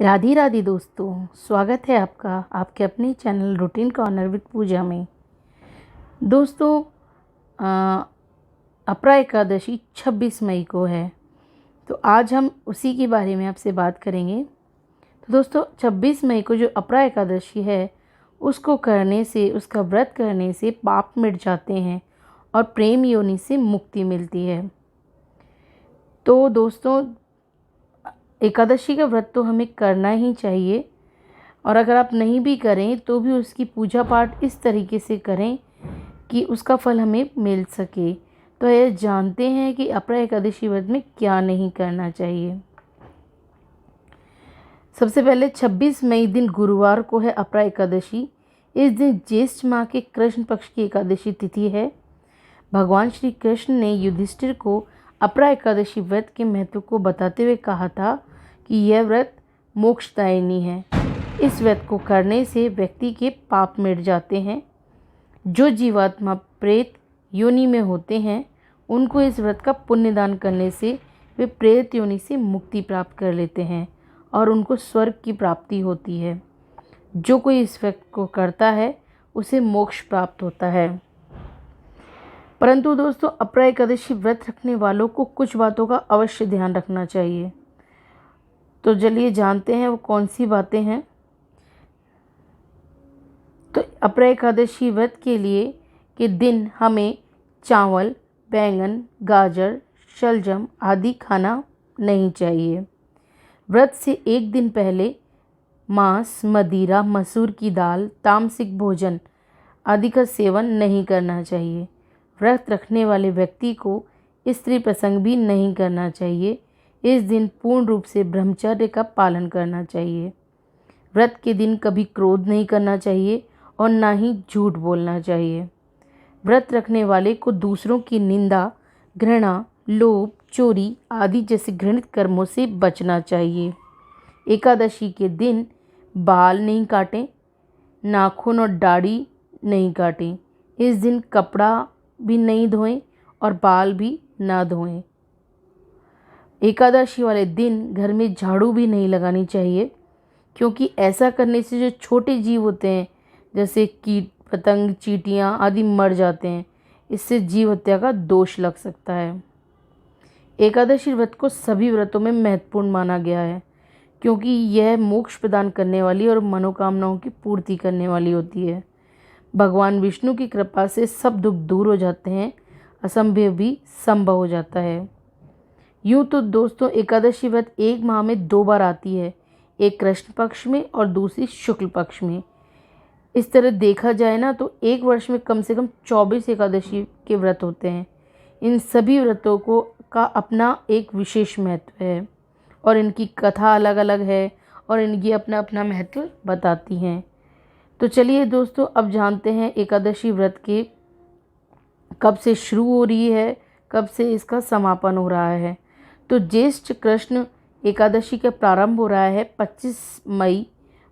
राधे राधे दोस्तों, स्वागत है आपका आपके अपने चैनल रूटीन कॉर्नर विद पूजा में। दोस्तों, अपरा एकादशी 26 मई को है, तो आज हम उसी के बारे में आपसे बात करेंगे। तो दोस्तों, 26 मई को जो अपरा एकादशी है, उसको करने से, उसका व्रत करने से पाप मिट जाते हैं और प्रेम योनि से मुक्ति मिलती है। तो दोस्तों, एकादशी का व्रत तो हमें करना ही चाहिए, और अगर आप नहीं भी करें तो भी उसकी पूजा पाठ इस तरीके से करें कि उसका फल हमें मिल सके। तो ये जानते हैं कि अपरा एकादशी व्रत में क्या नहीं करना चाहिए। सबसे पहले 26 मई दिन गुरुवार को है अपरा एकादशी। इस दिन ज्येष्ठ माह के कृष्ण पक्ष की एकादशी तिथि है। भगवान श्री कृष्ण ने युधिष्ठिर को अपरा एकादशी व्रत के महत्व को बताते हुए कहा था कि यह व्रत मोक्षदायिनी है। इस व्रत को करने से व्यक्ति के पाप मिट जाते हैं। जो जीवात्मा प्रेत योनि में होते हैं, उनको इस व्रत का पुण्यदान करने से वे प्रेत योनि से मुक्ति प्राप्त कर लेते हैं और उनको स्वर्ग की प्राप्ति होती है। जो कोई इस व्रत को करता है उसे मोक्ष प्राप्त होता है। परंतु दोस्तों, अपरा एकादशी व्रत रखने वालों को कुछ बातों का अवश्य ध्यान रखना चाहिए। तो चलिए जानते हैं वो कौन सी बातें हैं। तो अपरा एकादशी व्रत के दिन हमें चावल, बैंगन, गाजर, शलजम आदि खाना नहीं चाहिए। व्रत से एक दिन पहले मांस, मदिरा, मसूर की दाल, तामसिक भोजन आदि का सेवन नहीं करना चाहिए। व्रत रखने वाले व्यक्ति को स्त्री प्रसंग भी नहीं करना चाहिए। इस दिन पूर्ण रूप से ब्रह्मचर्य का पालन करना चाहिए। व्रत के दिन कभी क्रोध नहीं करना चाहिए और ना ही झूठ बोलना चाहिए। व्रत रखने वाले को दूसरों की निंदा, घृणा, लोभ, चोरी आदि जैसे घृणित कर्मों से बचना चाहिए। एकादशी के दिन बाल नहीं काटें, नाखून और दाढ़ी नहीं काटें। इस दिन कपड़ा भी नहीं धोएं और बाल भी ना धोएं। एकादशी वाले दिन घर में झाड़ू भी नहीं लगानी चाहिए, क्योंकि ऐसा करने से जो छोटे जीव होते हैं जैसे कीट पतंग, चींटियाँ आदि मर जाते हैं। इससे जीव हत्या का दोष लग सकता है। एकादशी व्रत को सभी व्रतों में महत्वपूर्ण माना गया है, क्योंकि यह मोक्ष प्रदान करने वाली और मनोकामनाओं की पूर्ति करने वाली होती है। भगवान विष्णु की कृपा से सब दुख दूर हो जाते हैं, असंभव भी संभव हो जाता है। यूँ तो दोस्तों, एकादशी व्रत एक माह में 2 बार आती है, एक कृष्ण पक्ष में और दूसरी शुक्ल पक्ष में। इस तरह देखा जाए ना तो एक वर्ष में कम से कम 24 एकादशी के व्रत होते हैं। इन सभी व्रतों का अपना एक विशेष महत्व है और इनकी कथा अलग अलग है और इनकी अपना अपना महत्व बताती हैं। तो चलिए दोस्तों, अब जानते हैं एकादशी व्रत के कब से शुरू हो रही है, कब से इसका समापन हो रहा है। तो ज्येष्ठ कृष्ण एकादशी का प्रारंभ हो रहा है 25 मई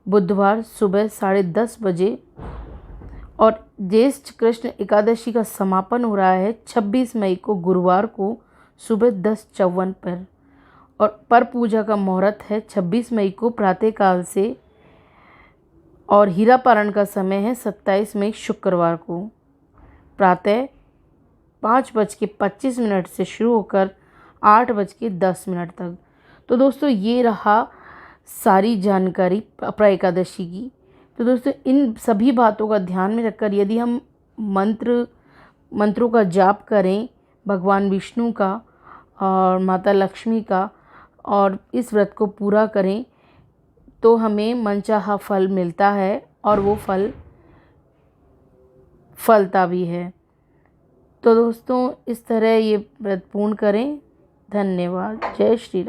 बुधवार सुबह 10:30 बजे, और ज्येष्ठ कृष्ण एकादशी का समापन हो रहा है 26 मई को गुरुवार को सुबह 10:54 पर। और पर पूजा का मुहूर्त है 26 मई को प्रातःकाल से, और हीरा पारण का समय है 27 मई शुक्रवार को प्रातः 5:25 से शुरू होकर 8:10 तक। तो दोस्तों, ये रहा सारी जानकारी अपरा एकादशी की। तो दोस्तों, इन सभी बातों का ध्यान में रखकर यदि हम मंत्रों का जाप करें, भगवान विष्णु का और माता लक्ष्मी का, और इस व्रत को पूरा करें, तो हमें मनचाहा फल मिलता है और वो फल फलता भी है। तो दोस्तों, इस तरह ये व्रत पूर्ण करें। धन्यवाद। जय श्री राम।